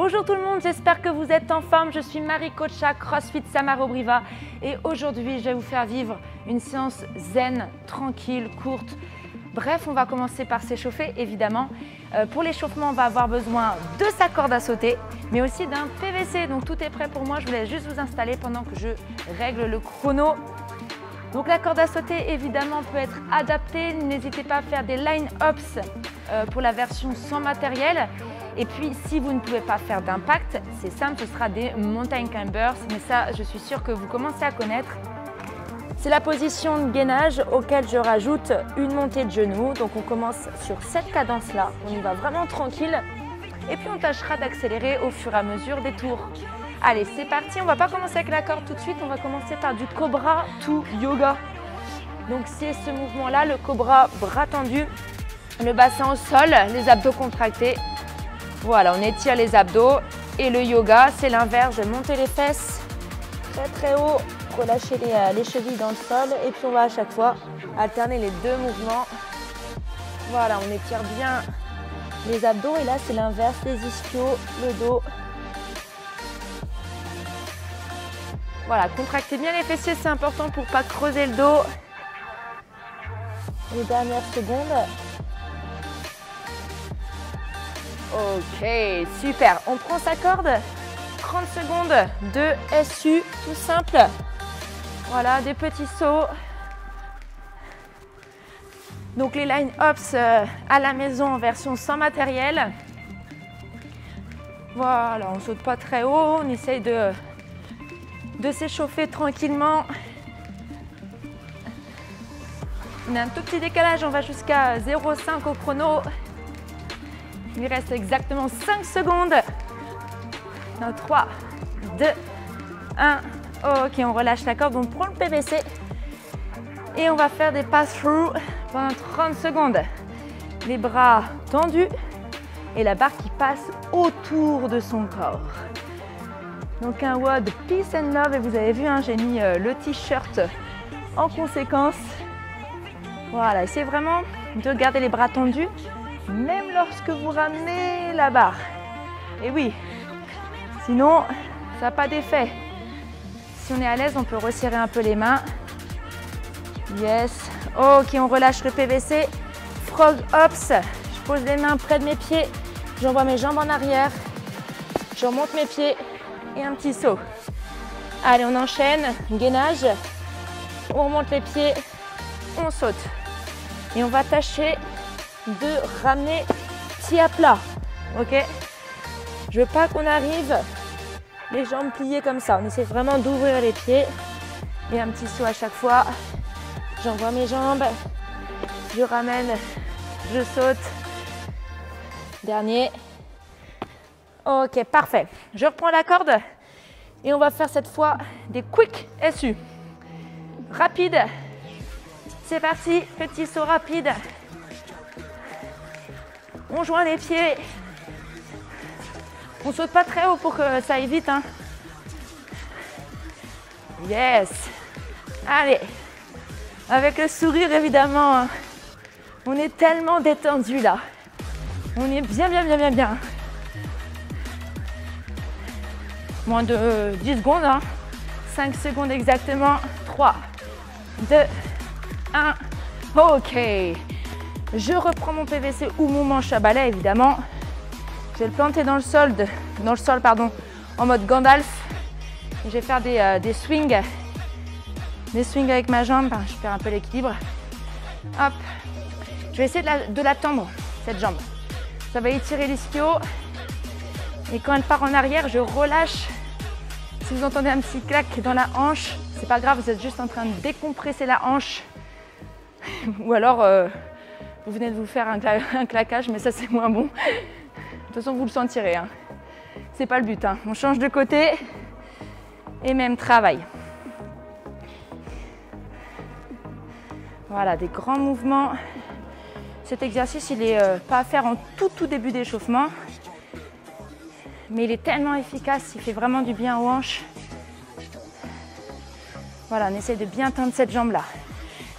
Bonjour tout le monde, j'espère que vous êtes en forme. Je suis Marie Coach à CrossFit Samaro-Briva et aujourd'hui je vais vous faire vivre une séance zen, tranquille, courte. Bref, on va commencer par s'échauffer évidemment. Pour l'échauffement, on va avoir besoin de sa corde à sauter, mais aussi d'un PVC. Donc tout est prêt pour moi, je voulais juste vous installer pendant que je règle le chrono. Donc la corde à sauter évidemment peut être adaptée, n'hésitez pas à faire des line-ups pour la version sans matériel. Et puis si vous ne pouvez pas faire d'impact, c'est simple, ce sera des mountain climbers, mais ça je suis sûre que vous commencez à connaître. C'est la position de gainage auquel je rajoute une montée de genoux. Donc on commence sur cette cadence-là, on y va vraiment tranquille. Et puis on tâchera d'accélérer au fur et à mesure des tours. Allez, c'est parti, on ne va pas commencer avec la corde tout de suite, on va commencer par du cobra to yoga. Donc c'est ce mouvement-là, le cobra, bras tendus, le bassin au sol, les abdos contractés. Voilà, on étire les abdos. Et le yoga, c'est l'inverse, je vais monter les fesses très très haut, relâcher les chevilles dans le sol. Et puis on va à chaque fois alterner les deux mouvements. Voilà, on étire bien les abdos. Et là, c'est l'inverse, les ischios, le dos. Voilà, contractez bien les fessiers, c'est important pour ne pas creuser le dos. Les dernières secondes. Ok, super. On prend sa corde. 30 secondes de SU, tout simple. Voilà, des petits sauts. Donc les line-ups à la maison en version sans matériel. Voilà, on ne saute pas très haut, on essaye de s'échauffer tranquillement. On a un tout petit décalage, on va jusqu'à 0,5 au chrono. Il reste exactement 5 secondes. 3, 2, 1. Ok, on relâche la corde, on prend le PVC. Et on va faire des pass-through pendant 30 secondes. Les bras tendus et la barre qui passe autour de son corps. Donc un WOD Peace and Love, et vous avez vu, hein, j'ai mis le t-shirt en conséquence. Voilà, essayez vraiment de garder les bras tendus, même lorsque vous ramenez la barre. Et oui, sinon, ça n'a pas d'effet. Si on est à l'aise, on peut resserrer un peu les mains. Yes. Ok, on relâche le PVC. Frog Hops. Je pose les mains près de mes pieds. J'envoie mes jambes en arrière. Je remonte mes pieds. Et un petit saut. Allez, on enchaîne. Gainage. On remonte les pieds. On saute. Et on va tâcher de ramener pied à plat. Ok? Je veux pas qu'on arrive les jambes pliées comme ça. On essaie vraiment d'ouvrir les pieds. Et un petit saut à chaque fois. J'envoie mes jambes. Je ramène. Je saute. Dernier. Ok, parfait. Je reprends la corde et on va faire cette fois des quick SU. Rapide. C'est parti, petit saut rapide. On joint les pieds. On saute pas très haut pour que ça aille vite, hein. Yes. Allez. Avec le sourire évidemment. On est tellement détendu là. On est bien, bien, bien, bien, bien. Moins de 10 secondes, hein. 5 secondes exactement. 3, 2, 1. Ok. Je reprends mon PVC ou mon manche à balai évidemment. Je vais le planter dans le sol, en mode Gandalf. Je vais faire des swings. Des swings avec ma jambe. Je perds un peu l'équilibre. Hop. Je vais essayer de la tendre, cette jambe. Ça va étirer l'ischio. Et quand elle part en arrière, je relâche. Si vous entendez un petit clac dans la hanche, c'est pas grave, vous êtes juste en train de décompresser la hanche. Ou alors, vous venez de vous faire un claquage, mais ça c'est moins bon. De toute façon, vous le sentirez, hein. C'est pas le but, hein. On change de côté et même travail. Voilà, des grands mouvements. Cet exercice, il n'est pas à faire en tout début d'échauffement. Mais il est tellement efficace, il fait vraiment du bien aux hanches. Voilà, on essaie de bien tendre cette jambe-là.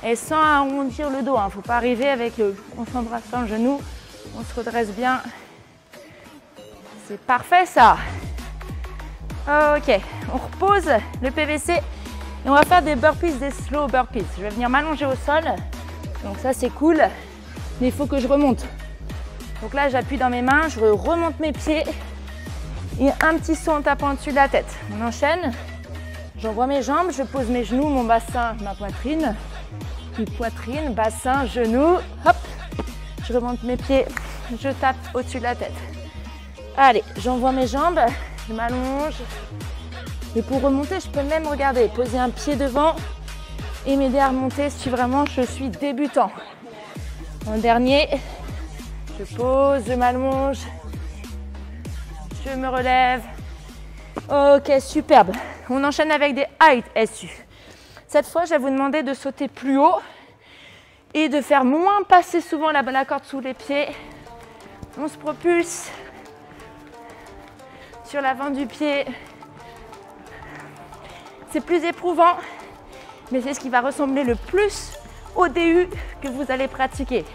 Et sans arrondir le dos, il ne faut pas arriver avec on s'embrasse dans le genou, on se redresse bien. C'est parfait ça. Ok, on repose le PVC et on va faire des burpees, des slow burpees. Je vais venir m'allonger au sol. Donc ça c'est cool, mais il faut que je remonte. Donc là j'appuie dans mes mains, je remonte mes pieds et un petit saut en tapant au-dessus de la tête. On enchaîne, j'envoie mes jambes, je pose mes genoux, mon bassin, ma poitrine. Puis poitrine, bassin, genoux, hop, je remonte mes pieds, je tape au-dessus de la tête. Allez, j'envoie mes jambes, je m'allonge. Et pour remonter, je peux même, regarder, poser un pied devant et m'aider à remonter si vraiment je suis débutant. En dernier, je pose, je m'allonge, je me relève. Ok, superbe. On enchaîne avec des height SU. Cette fois, je vais vous demander de sauter plus haut et de faire moins passer souvent la corde sous les pieds. On se propulse sur l'avant du pied. C'est plus éprouvant, mais c'est ce qui va ressembler le plus au DU que vous allez pratiquer.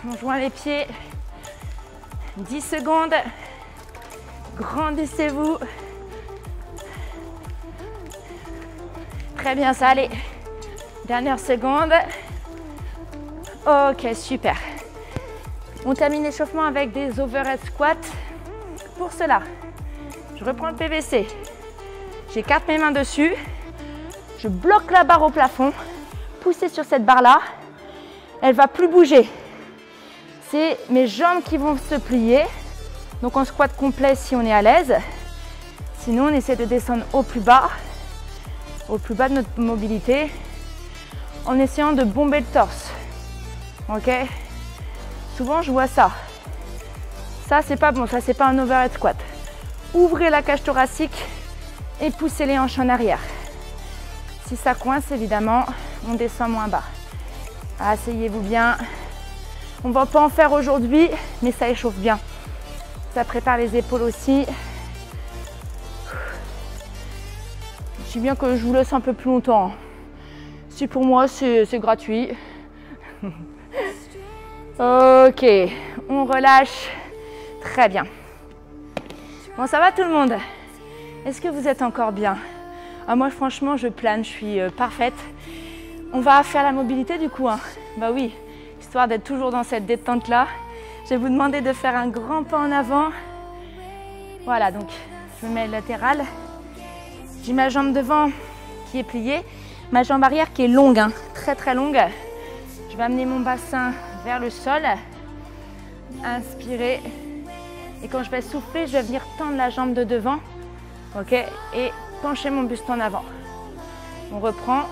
On joint les pieds. 10 secondes. Grandissez-vous. Très bien, ça, allez. Dernière seconde. Ok, super. On termine l'échauffement avec des overhead squats. Pour cela, je reprends le PVC. J'écarte mes mains dessus. Je bloque la barre au plafond. Poussez sur cette barre-là. Elle ne va plus bouger. C'est mes jambes qui vont se plier. Donc en squat complet si on est à l'aise. Sinon, on essaie de descendre au plus bas de notre mobilité, en essayant de bomber le torse. Ok? Souvent, je vois ça. Ça, c'est pas bon. Ça, c'est pas un overhead squat. Ouvrez la cage thoracique et poussez les hanches en arrière. Si ça coince, évidemment, on descend moins bas. Asseyez-vous bien. On va pas en faire aujourd'hui, mais ça échauffe bien. Ça prépare les épaules aussi. Je dis bien que je vous laisse un peu plus longtemps. Si pour moi, c'est gratuit. Ok, on relâche. Très bien. Bon, ça va tout le monde? Est-ce que vous êtes encore bien? Moi, franchement, je plane, je suis parfaite. On va faire la mobilité du coup. Bah oui, histoire d'être toujours dans cette détente-là. Je vais vous demander de faire un grand pas en avant. Voilà, donc je me mets latéral. J'ai ma jambe devant qui est pliée, ma jambe arrière qui est longue, très très longue. Je vais amener mon bassin vers le sol. Inspirez. Et quand je vais souffler, je vais venir tendre la jambe de devant. Ok, et pencher mon buste en avant. On reprend.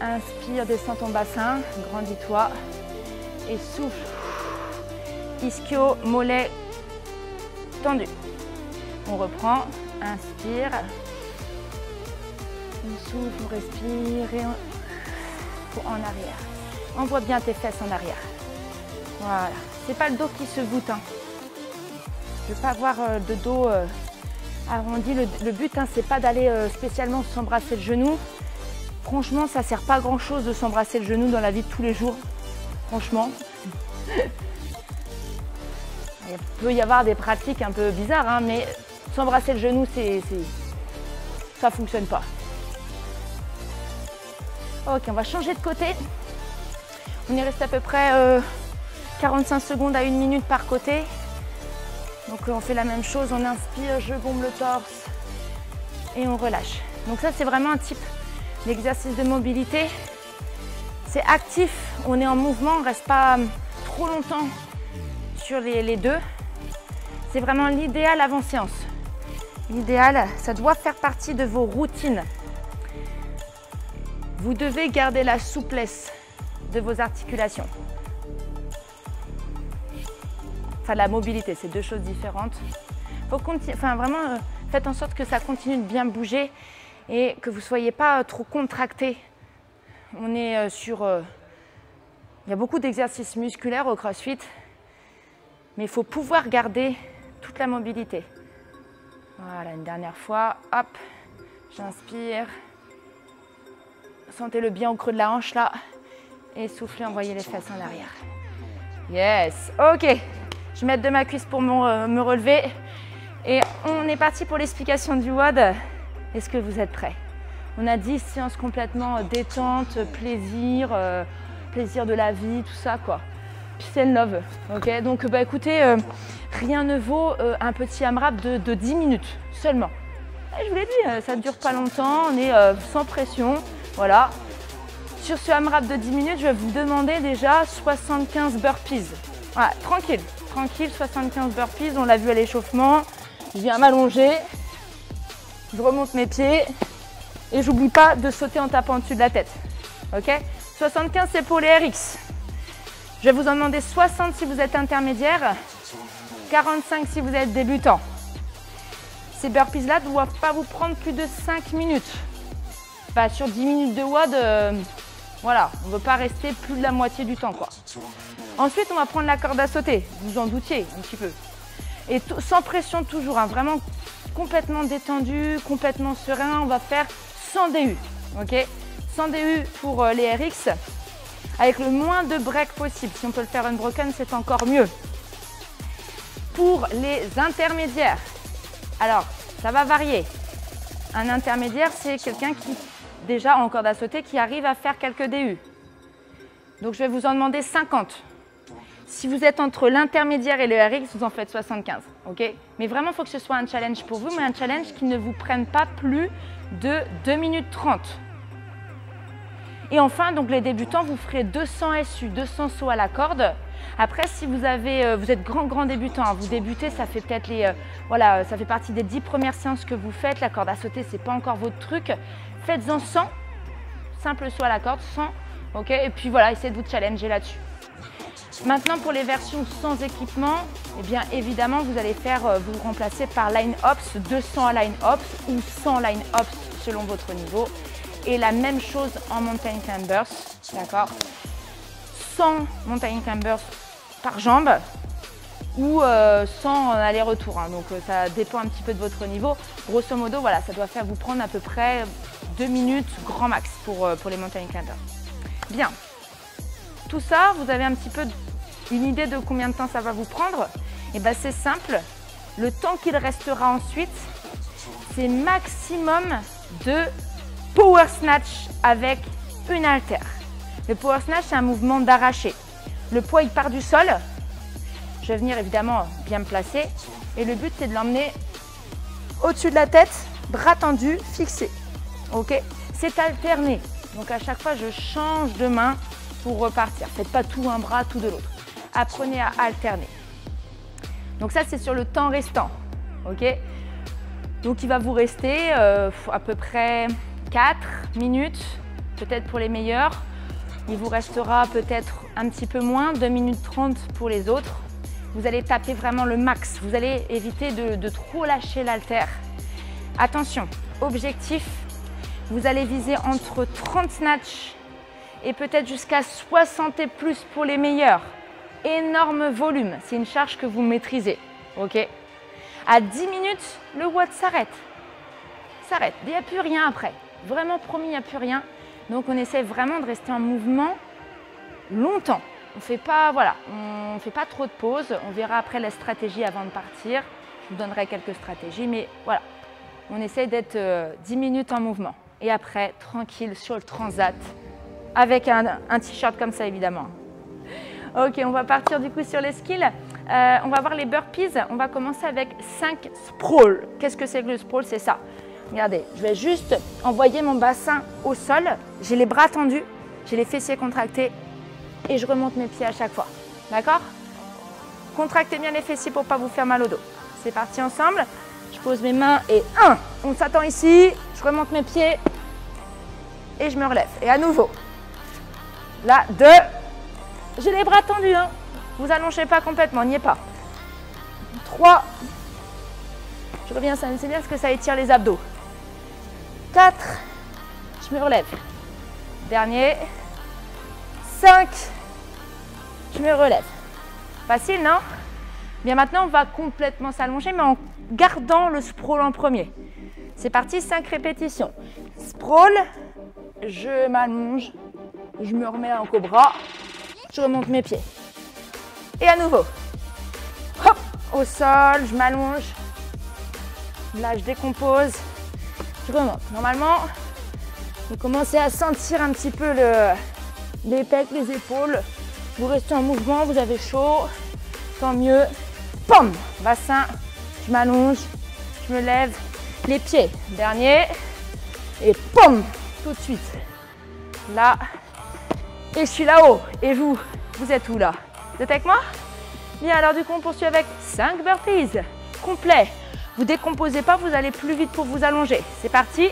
Inspire, descends ton bassin, grandis-toi. Et souffle. Ischio, mollet tendu. On reprend. Inspire. On souffle, on respire et en arrière. Envoie bien tes fesses en arrière. Voilà. C'est pas le dos qui se voûte. Je ne veux pas avoir de dos arrondi. Le but, c'est pas d'aller spécialement s'embrasser le genou. Franchement, ça sert pas à grand chose de s'embrasser le genou dans la vie de tous les jours. Franchement. Il peut y avoir des pratiques un peu bizarres, mais s'embrasser le genou, ça fonctionne pas. Ok, on va changer de côté. On y reste à peu près 45 secondes à 1 minute par côté. Donc on fait la même chose, on inspire, je bombe le torse et on relâche. Donc ça, c'est vraiment un type d'exercice de mobilité. C'est actif, on est en mouvement, on ne reste pas trop longtemps sur les deux. C'est vraiment l'idéal avant séance. L'idéal, ça doit faire partie de vos routines. Vous devez garder la souplesse de vos articulations. Enfin, la mobilité, c'est deux choses différentes. Faut vraiment, faites en sorte que ça continue de bien bouger et que vous ne soyez pas trop contracté. On est sur... il y a beaucoup d'exercices musculaires au CrossFit, mais il faut pouvoir garder toute la mobilité. Voilà, une dernière fois. Hop, j'inspire. Sentez-le bien au creux de la hanche là. Et soufflez, envoyez les fesses en arrière. Yes, ok. Je m'aide de ma cuisse pour me relever. Et on est parti pour l'explication du WOD. Est-ce que vous êtes prêts? On a 10 séances complètement détente, plaisir, plaisir de la vie, tout ça quoi. Peace and love. Ok, donc bah écoutez, rien ne vaut un petit AMRAP de 10 minutes seulement. Et je vous l'ai dit, ça ne dure pas longtemps, on est sans pression. Voilà. Sur ce AMRAP de 10 minutes, je vais vous demander déjà 75 burpees. Voilà, tranquille, tranquille, 75 burpees, on l'a vu à l'échauffement. Je viens m'allonger, je remonte mes pieds et j'oublie pas de sauter en tapant au-dessus de la tête. Ok, 75 c'est pour les RX. Je vais vous en demander 60 si vous êtes intermédiaire, 45 si vous êtes débutant. Ces burpees là ne doivent pas vous prendre plus de 5 minutes. Bah, sur 10 minutes de WOD, voilà, on ne veut pas rester plus de la moitié du temps quoi. Ensuite on va prendre la corde à sauter, vous en doutiez un petit peu. Et sans pression toujours, hein, vraiment complètement détendu, complètement serein. On va faire 100 DU, ok, 100 DU pour les RX, avec le moins de break possible. Si on peut le faire unbroken, c'est encore mieux. Pour les intermédiaires, alors ça va varier. Un intermédiaire, c'est quelqu'un qui, déjà en corde à sauter, qui arrive à faire quelques DU. Donc je vais vous en demander 50. Si vous êtes entre l'intermédiaire et le RX, vous en faites 75, ok? Mais vraiment, il faut que ce soit un challenge pour vous, mais un challenge qui ne vous prenne pas plus de 2 minutes 30. Et enfin, donc les débutants, vous ferez 200 SU, 200 sauts à la corde. Après, si vous êtes grand débutant, hein, vous débutez, ça fait peut-être voilà, ça fait partie des 10 premières séances que vous faites. La corde à sauter, c'est pas encore votre truc. Faites-en 100, simple saut à la corde, 100, ok? Et puis voilà, essayez de vous challenger là-dessus. Maintenant, pour les versions sans équipement, eh bien évidemment, vous allez vous remplacer par line hops, 200 line hops ou 100 line hops selon votre niveau. Et la même chose en mountain climbers, d'accord? 100 mountain climbers par jambe ou 100 en aller-retour. Hein. Donc ça dépend un petit peu de votre niveau. Grosso modo, voilà, ça doit vous prendre à peu près 2 minutes grand max pour les mountain climbers. Bien. Tout ça, vous avez un petit peu une idée de combien de temps ça va vous prendre? Et bien c'est simple, le temps qu'il restera ensuite, c'est maximum de power snatch avec une haltère. Le power snatch, c'est un mouvement d'arraché. Le poids, il part du sol. Je vais venir évidemment bien me placer. Et le but, c'est de l'emmener au-dessus de la tête, bras tendus, fixés. Ok? C'est alterné. Donc à chaque fois, je change de main pour repartir. Faites pas tout un bras, tout de l'autre. Apprenez à alterner. Donc ça, c'est sur le temps restant. Ok? Donc il va vous rester à peu près 4 minutes, peut-être pour les meilleurs. Il vous restera peut-être un petit peu moins, 2 minutes 30 pour les autres. Vous allez taper vraiment le max. Vous allez éviter de trop lâcher l'haltère. Attention, objectif, vous allez viser entre 30 snatchs et peut-être jusqu'à 60 et plus pour les meilleurs. Énorme volume, c'est une charge que vous maîtrisez. Ok? À 10 minutes, le WOD s'arrête. S'arrête, il n'y a plus rien après. Vraiment promis, il n'y a plus rien. Donc on essaie vraiment de rester en mouvement longtemps. On fait pas, voilà, on fait pas trop de pauses. On verra après la stratégie avant de partir. Je vous donnerai quelques stratégies, mais voilà. On essaie d'être 10 minutes en mouvement. Et après, tranquille sur le transat, avec un t-shirt comme ça évidemment. Ok, on va partir du coup sur les skills. On va voir les burpees. On va commencer avec 5 sprawls. Qu'est-ce que c'est que le sprawl? C'est ça. Regardez, je vais juste envoyer mon bassin au sol. J'ai les bras tendus, j'ai les fessiers contractés et je remonte mes pieds à chaque fois. D'accord? Contractez bien les fessiers pour ne pas vous faire mal au dos. C'est parti ensemble. Je pose mes mains et 1. On s'attend ici. Je remonte mes pieds et je me relève. Et à nouveau. Là, 2. J'ai les bras tendus. Hein. Vous allongez pas complètement, n'y est pas. 3. Je reviens, c'est bien parce que ça étire les abdos. 4. Je me relève. Dernier. 5. Je me relève. Facile, non? Bien, maintenant, on va complètement s'allonger, mais en gardant le sprawl en premier. C'est parti, 5 répétitions. Sprawl, je m'allonge, je me remets en cobra, je remonte mes pieds. Et à nouveau. au sol, je m'allonge. Là, je décompose, je remonte. Normalement, vous commencez à sentir un petit peu les pecs, les épaules. Vous restez en mouvement, vous avez chaud, tant mieux. Pom, bassin, je m'allonge, je me lève, les pieds, dernier, et pom, tout de suite. Là, et je suis là-haut. Et vous êtes où là? Vous êtes avec moi? Bien, alors du coup, on poursuit avec 5 burpees complets. Vous décomposez pas, vous allez plus vite pour vous allonger. C'est parti.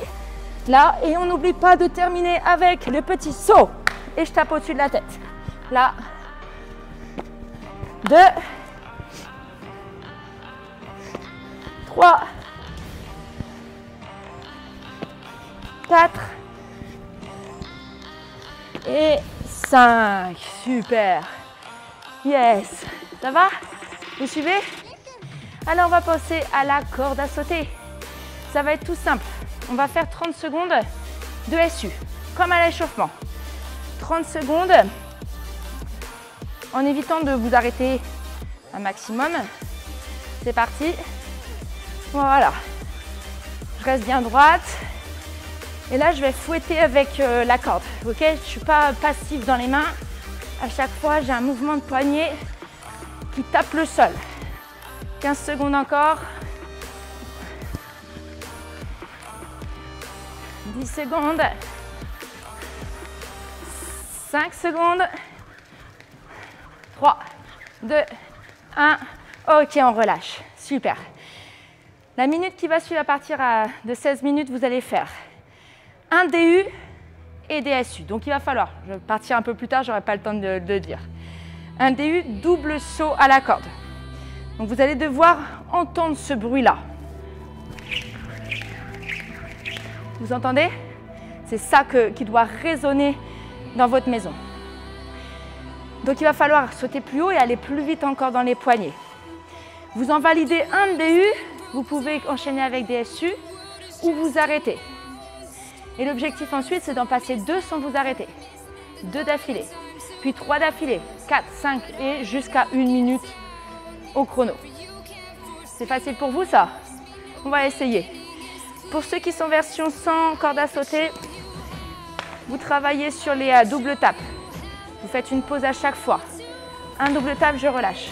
Là, et on n'oublie pas de terminer avec le petit saut. Et je tape au-dessus de la tête. Là. 2. 3. 4. Et 5. Super. Yes. Ça va? Vous suivez? Alors, on va passer à la corde à sauter. Ça va être tout simple. On va faire 30 secondes de SU, comme à l'échauffement. 30 secondes en évitant de vous arrêter un maximum. C'est parti. Voilà. Je reste bien droite. Et là, je vais fouetter avec la corde. Ok? Je ne suis pas passive dans les mains. À chaque fois, j'ai un mouvement de poignet qui tape le sol. 15 secondes encore. 10 secondes. 5 secondes. 3, 2, 1. Ok, on relâche. Super. La minute qui va suivre à partir de 16 minutes, vous allez faire un DU et des SU. Donc il va falloir, je vais partir un peu plus tard, je n'aurai pas le temps de le dire. Un DU, double saut à la corde. Donc vous allez devoir entendre ce bruit-là. Vous entendez? C'est ça qui doit résonner dans votre maison. Donc il va falloir sauter plus haut et aller plus vite encore dans les poignets. Vous en validez un DU, vous pouvez enchaîner avec des SU ou vous arrêter. Et l'objectif ensuite, c'est d'en passer 2 sans vous arrêter. 2 d'affilée, puis 3 d'affilée, 4, 5 et jusqu'à 1 minute au chrono. C'est facile pour vous ça? On va essayer. Pour ceux qui sont version sans corde à sauter, vous travaillez sur les doubles tapes. Vous faites une pause à chaque fois. Un double tape, je relâche.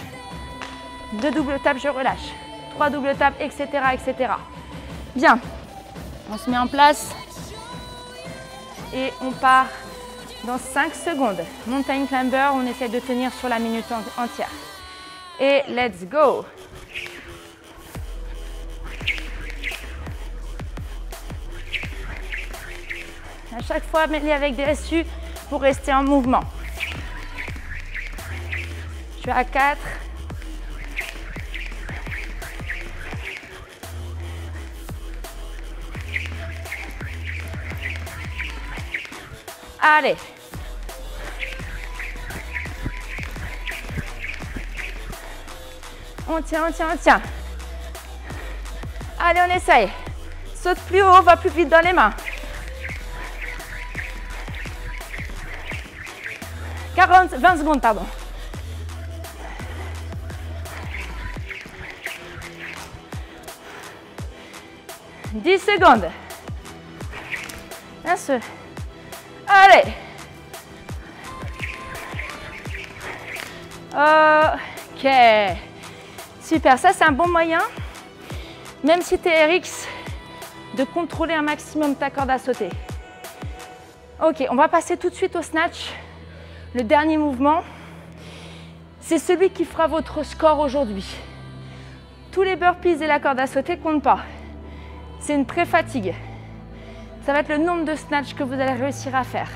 2 doubles tapes, je relâche. 3 doubles tapes, etc., etc. Bien. On se met en place. Et on part dans 5 secondes. Mountain climber, on essaie de tenir sur la minute entière. Et let's go! À chaque fois, mêlé avec des SU pour rester en mouvement. Je suis à 4. Allez. On tient, on tient, on tient. Allez, on essaye. Saute plus haut, va plus vite dans les mains. 20 secondes, pardon. « 10 secondes. Bien sûr. Allez. Ok. Super, ça c'est un bon moyen, même si tu es RX, de contrôler un maximum ta corde à sauter. Ok, on va passer tout de suite au snatch. Le dernier mouvement, c'est celui qui fera votre score aujourd'hui. Tous les burpees et la corde à sauter ne comptent pas. C'est une pré-fatigue. Ça va être le nombre de snatchs que vous allez réussir à faire.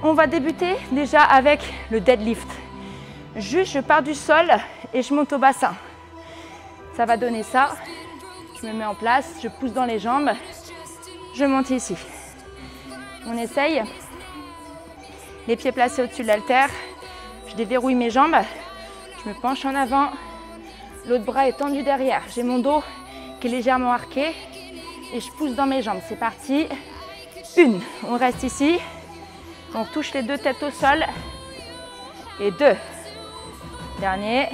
On va débuter déjà avec le deadlift. Juste, je pars du sol et je monte au bassin. Ça va donner ça. Je me mets en place, je pousse dans les jambes. Je monte ici. On essaye. Les pieds placés au-dessus de l'haltère. Je déverrouille mes jambes. Je me penche en avant. L'autre bras est tendu derrière. J'ai mon dos qui est légèrement arqué. Et je pousse dans mes jambes. C'est parti. 1. On reste ici. On touche les 2 têtes au sol. Et 2. Dernier.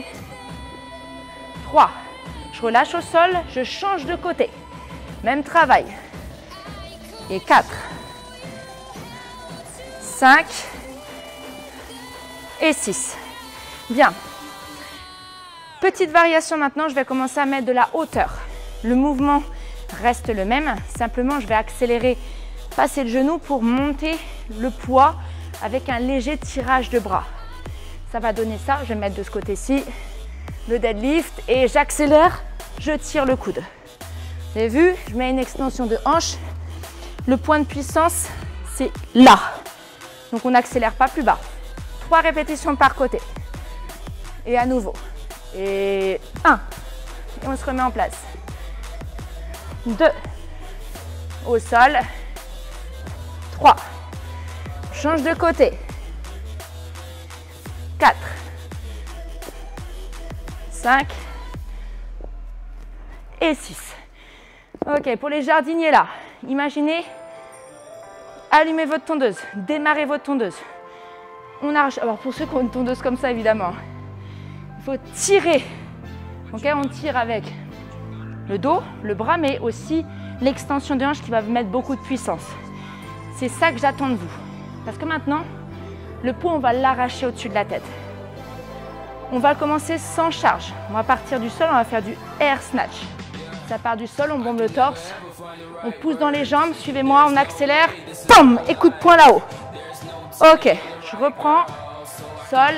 3. Je relâche au sol, je change de côté. Même travail. Et 4. 5. Et 6. Bien. Petite variation maintenant, je vais commencer à mettre de la hauteur. Le mouvement reste le même, simplement je vais accélérer, passer le genou pour monter le poids avec un léger tirage de bras. Ça va donner ça, je vais mettre de ce côté-ci, le deadlift et j'accélère, je tire le coude. Vous avez vu, je mets une extension de hanche, le point de puissance c'est là. Donc on n'accélère pas plus bas. 3 répétitions par côté. Et à nouveau. Et 1. Et on se remet en place. 2. Au sol. 3. Change de côté. 4. 5. Et 6. Ok, pour les jardiniers là, imaginez, allumez votre tondeuse, démarrez votre tondeuse. On arrache, alors pour ceux qui ont une tondeuse comme ça évidemment, il faut tirer. Ok, on tire avec le dos, le bras, mais aussi l'extension de hanche qui va vous mettre beaucoup de puissance. C'est ça que j'attends de vous. Parce que maintenant, le poids, on va l'arracher au-dessus de la tête. On va commencer sans charge. On va partir du sol, on va faire du air snatch. Ça part du sol, on bombe le torse, on pousse dans les jambes, suivez-moi, on accélère, pam, et coup de poing là-haut. Ok, je reprends, sol,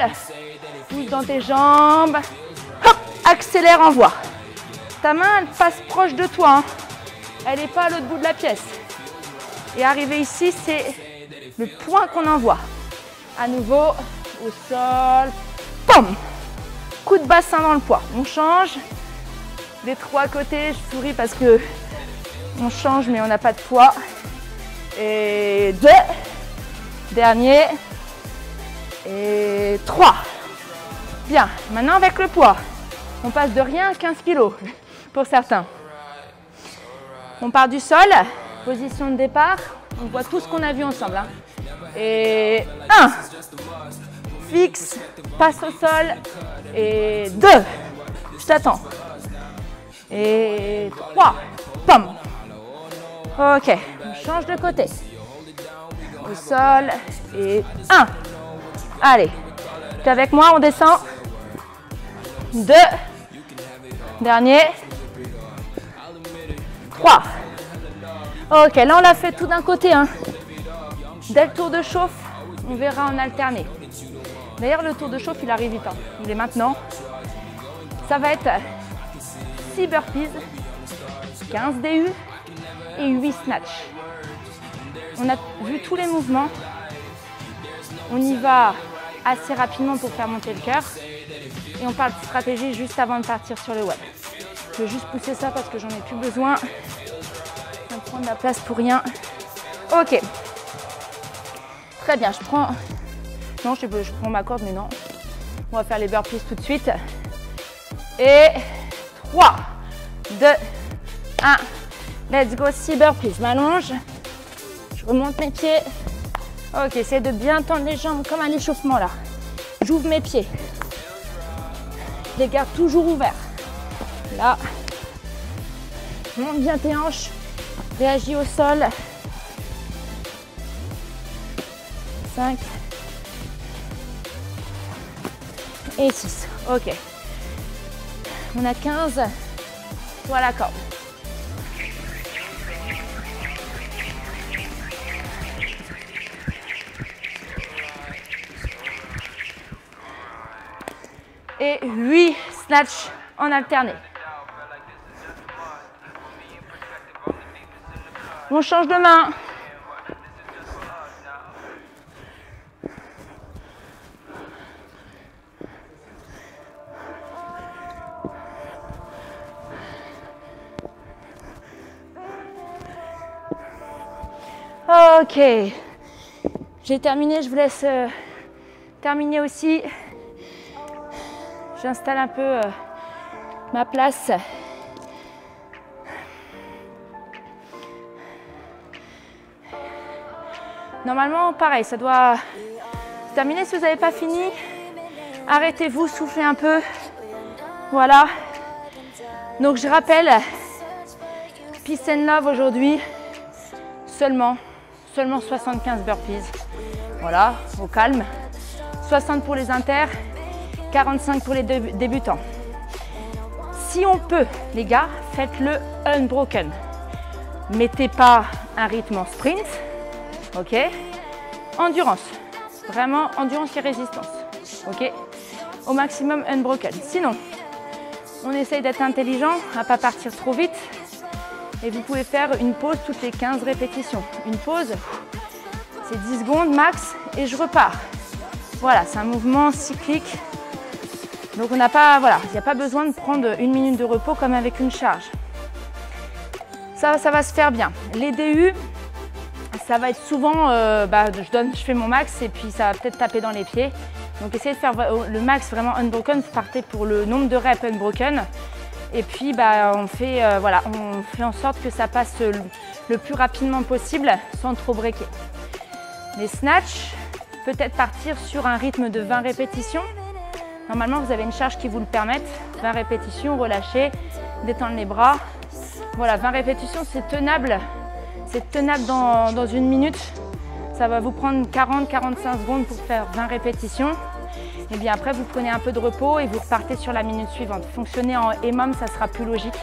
pousse dans tes jambes, hop, accélère, envoie. Ta main, elle passe proche de toi, hein. Elle n'est pas à l'autre bout de la pièce. Et arrivé ici, c'est le point qu'on envoie. À nouveau, au sol, pam, coup de bassin dans le poids. On change. Des 3 côtés, je souris parce que on change mais on n'a pas de poids. Et 2. Dernier. Et 3. Bien, maintenant avec le poids, on passe de rien à 15 kg pour certains. On part du sol, position de départ, on voit tout ce qu'on a vu ensemble. Hein. Et 1. Fixe, passe au sol. Et 2. Je t'attends. Et 3, pam. Ok, on change de côté. Au sol, et 1. Allez, tu es avec moi, on descend. 2. Dernier. 3. Ok, là on l'a fait tout d'un côté. Hein. Dès le tour de chauffe, on verra en alterner. D'ailleurs, le tour de chauffe, il arrive vite. Hein. Il est maintenant. Ça va être 6 burpees, 15 DU et 8 snatch. On a vu tous les mouvements. On y va assez rapidement pour faire monter le cœur. Et on parle de stratégie juste avant de partir sur le web. Je vais juste pousser ça parce que j'en ai plus besoin. Je vais prendre la place pour rien. Ok. Très bien, je prends... Non, je prends ma corde, mais non. On va faire les burpees tout de suite. Et 3, 2, 1. Let's go, 6 burpees. Je m'allonge. Je remonte mes pieds. Ok, essaye de bien tendre les jambes comme un échauffement là. J'ouvre mes pieds. Je les garde toujours ouverts. Là. Monte bien tes hanches. Réagis au sol. 5. Et 6. Ok. On a 15. Toi la corde. Et 8 snatch en alterné. On change de main. Ok, j'ai terminé, je vous laisse terminer aussi. J'installe un peu ma place. Normalement, pareil, ça doit terminer. Si vous n'avez pas fini, arrêtez-vous, soufflez un peu. Voilà. Donc je rappelle, Peace and Love aujourd'hui, seulement 75 burpees. Voilà, au calme. 60 pour les inters, 45 pour les débutants. Si on peut, les gars, faites-le unbroken. Mettez pas un rythme en sprint, ok? Endurance, vraiment endurance et résistance, ok? Au maximum unbroken. Sinon, on essaye d'être intelligent, à pas partir trop vite. Et vous pouvez faire une pause toutes les 15 répétitions. Une pause, c'est 10 secondes max et je repars. Voilà, c'est un mouvement cyclique. Donc on n'a pas, voilà, il n'y a pas besoin de prendre 1 minute de repos comme avec une charge. Ça va se faire bien. Les DU, ça va être souvent, je fais mon max et puis ça va peut-être taper dans les pieds. Donc essayez de faire le max vraiment unbroken, vous partez pour le nombre de reps unbroken. Et puis on fait en sorte que ça passe le plus rapidement possible sans trop breaker. Les snatchs, peut-être partir sur un rythme de 20 répétitions. Normalement, vous avez une charge qui vous le permette. 20 répétitions, relâchez, détendre les bras. Voilà, 20 répétitions, c'est tenable. C'est tenable dans 1 minute. Ça va vous prendre 40-45 secondes pour faire 20 répétitions. Et bien après, vous prenez un peu de repos et vous repartez sur la minute suivante. Fonctionner en EMOM, ça sera plus logique.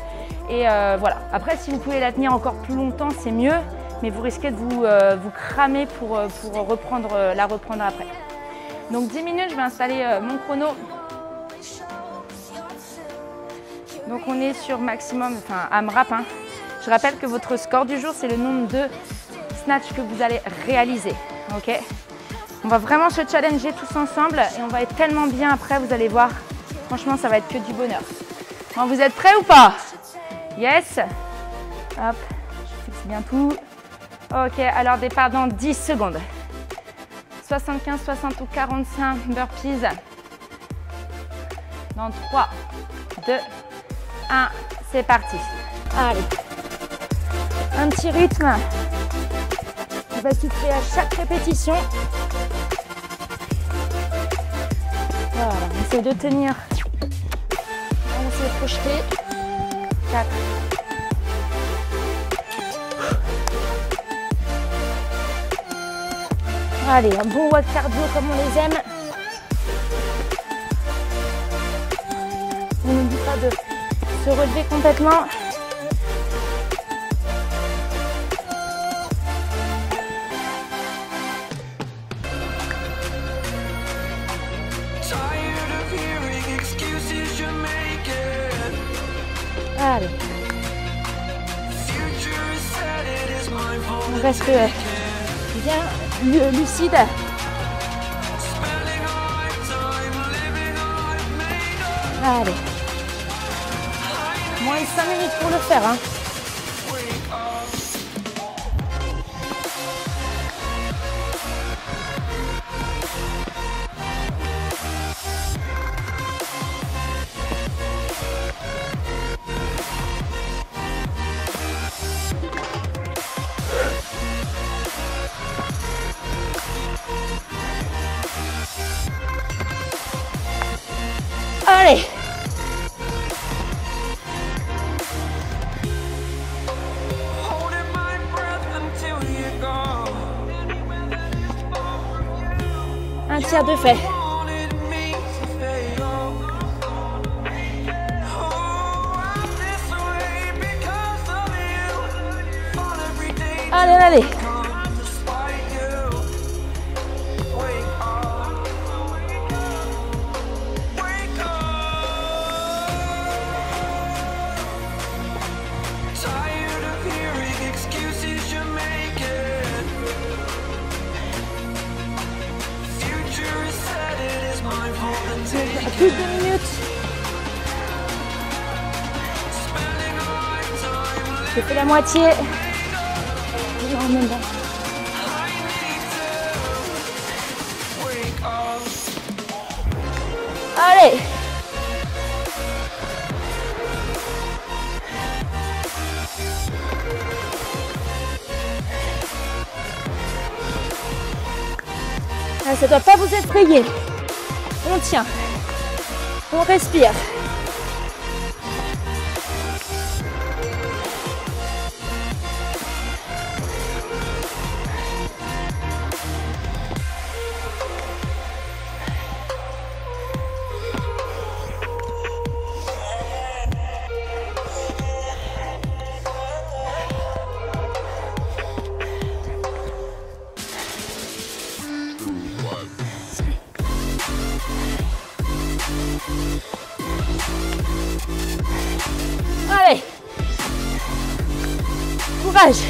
Et voilà. Après, si vous pouvez la tenir encore plus longtemps, c'est mieux. Mais vous risquez de vous cramer pour la reprendre après. Donc 10 minutes, je vais installer mon chrono. Donc on est sur maximum, enfin AMRAP. Hein. Je rappelle que votre score du jour, c'est le nombre de snatchs que vous allez réaliser. Ok ? On va vraiment se challenger tous ensemble et on va être tellement bien après, vous allez voir. Franchement, ça va être que du bonheur. Bon, vous êtes prêts ou pas? Yes. Hop, je fixe bien tout. Ok, alors départ dans 10 secondes. 75, 60 ou 45 burpees. Dans 3, 2, 1, c'est parti. Allez. Un petit rythme. On va souffler à chaque répétition. Voilà, on essaie de tenir. On essaie de projeter. 4. Allez, un bon walk cardio comme on les aime. On n'oublie pas de se relever complètement. Allez. On reste bien lucide. Allez. Moins de 5 minutes pour le faire. Hein. Allez. Un tiers de fait. Allez, allez. Plus de 2 minutes. Je fais la moitié. Non, même pas. Allez. Ah, ça ne doit pas vous effrayer. On tient. On respire. Courage.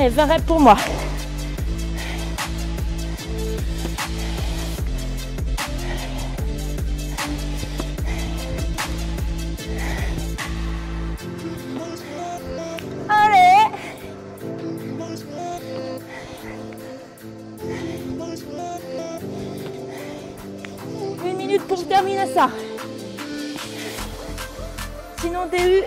Et 20 reps pour moi. Allez. Une minute pour terminer ça. Sinon DU.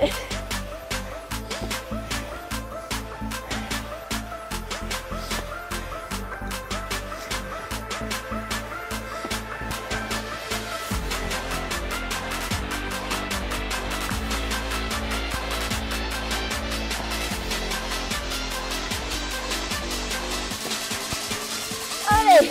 Allez.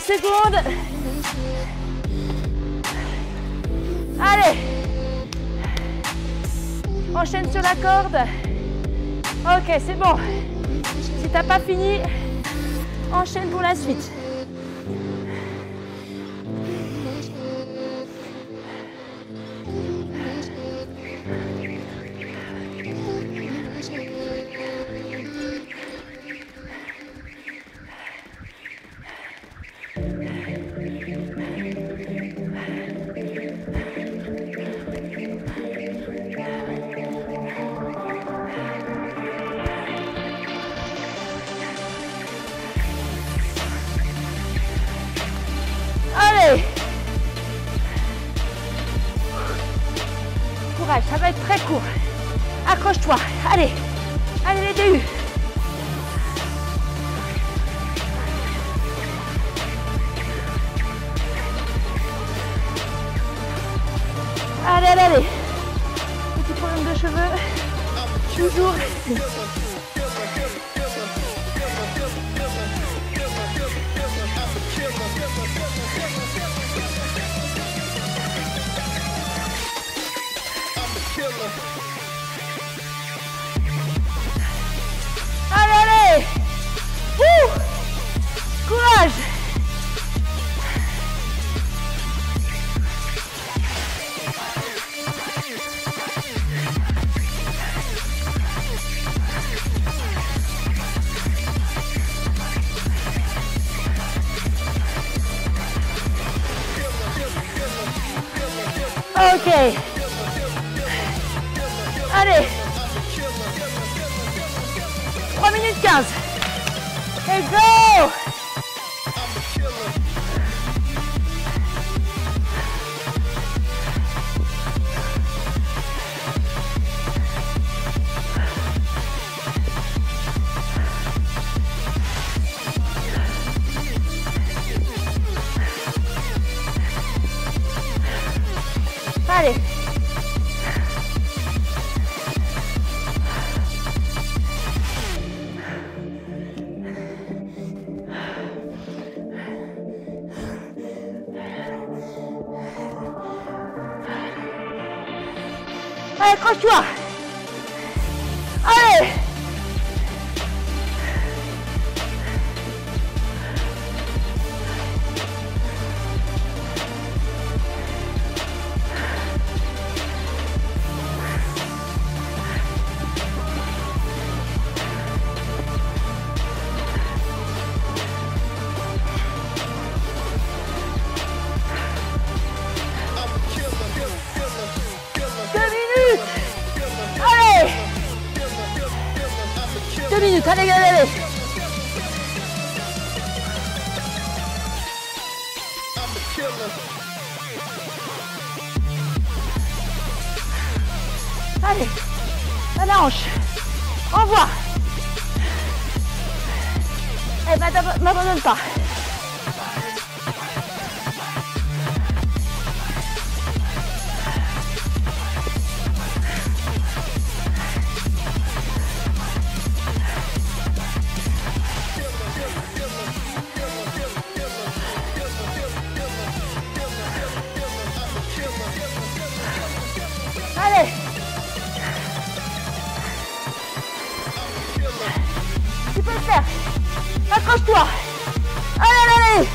Secondes. Allez. Enchaîne sur la corde. Ok, c'est bon. Si t'as pas fini, enchaîne pour la suite. Courage, ça va être très court. Accroche-toi. Allez. Allez les DU. Allez, allez, allez. Petit problème de cheveux. Toujours. Allez, allez. Courage. Ok. Allez. 3 minutes 15. Et go. Allez. Allez, accroche-toi. Allez. Allez, allez, allez. Allez, à la hanche. Envoie. Et m'abandonne pas. Allez. Tu peux le faire. Accroche-toi. Allez, allez.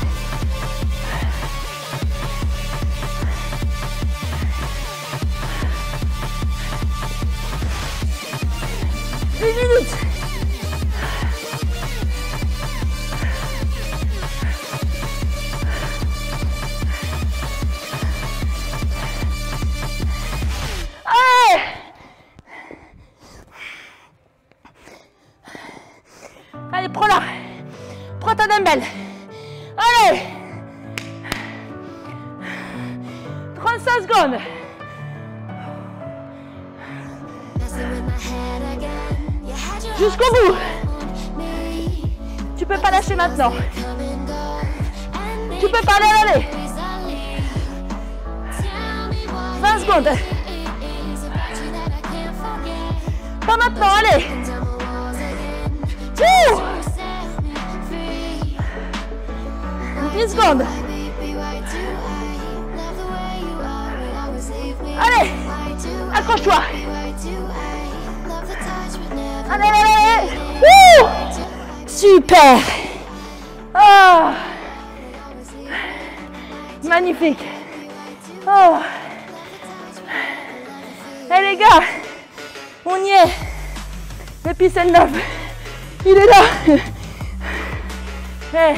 Une minute. Allez. Allez, prends-la. Prends ta dumbbell. Allez. 35 secondes. Jusqu'au bout. Tu peux pas lâcher maintenant. Tu peux pas aller. 20 secondes. Pas maintenant, allez. 10 secondes. Allez, accroche-toi. Allez, allez, allez. Wouh! Super. Oh. Magnifique. Oh. Eh les gars, on y est. Le Peace & Love, il est là. Eh,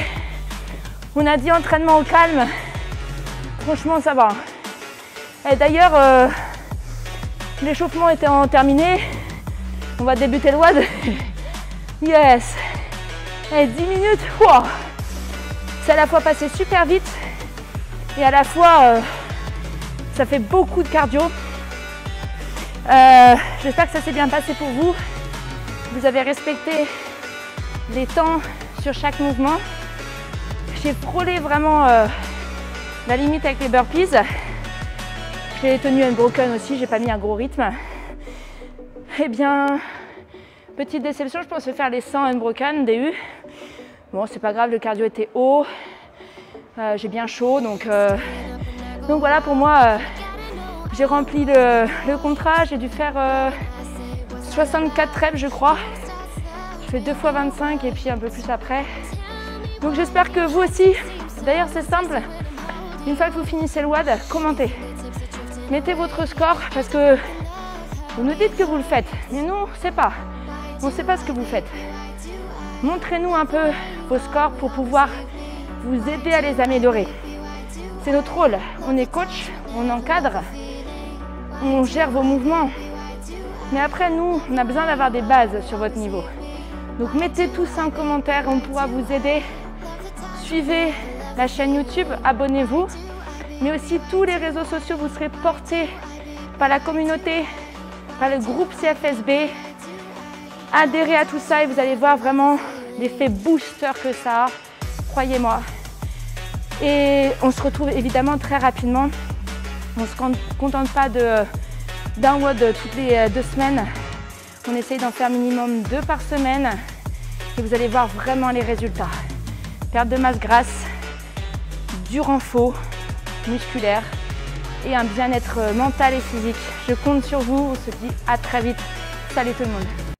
on a dit entraînement au calme. Franchement, ça va. Et d'ailleurs, l'échauffement étant terminé, on va débuter le WOD. Yes. Et 10 minutes, wow. C'est à la fois passé super vite et à la fois, ça fait beaucoup de cardio. J'espère que ça s'est bien passé pour vous. Vous avez respecté les temps sur chaque mouvement. J'ai frôlé vraiment la limite avec les burpees. J'ai tenu unbroken aussi, j'ai pas mis un gros rythme. Eh bien, petite déception, je pensais faire les 100 unbroken DU. Bon, c'est pas grave, le cardio était haut. J'ai bien chaud, donc voilà, pour moi, j'ai rempli le contrat. J'ai dû faire 64 reps, je crois. Je fais 2 fois 25 et puis un peu plus après. Donc j'espère que vous aussi. D'ailleurs, c'est simple. Une fois que vous finissez le WOD, commentez. Mettez votre score parce que vous nous dites que vous le faites. Mais nous, on ne sait pas. On ne sait pas ce que vous faites. Montrez-nous un peu vos scores pour pouvoir vous aider à les améliorer. C'est notre rôle. On est coach, on encadre, on gère vos mouvements. Mais après, nous, on a besoin d'avoir des bases sur votre niveau. Donc mettez tout ça en commentaire, on pourra vous aider. Suivez la chaîne YouTube, abonnez-vous. Mais aussi tous les réseaux sociaux, vous serez portés par la communauté, par le groupe CFSB. Adhérez à tout ça et vous allez voir vraiment l'effet booster que ça a, croyez-moi. Et on se retrouve évidemment très rapidement. On ne se contente pas d'un WOD toutes les 2 semaines. On essaye d'en faire minimum 2 par semaine. Et vous allez voir vraiment les résultats. Perte de masse grasse, du renfort musculaire et un bien-être mental et physique. Je compte sur vous. On se dit à très vite. Salut tout le monde.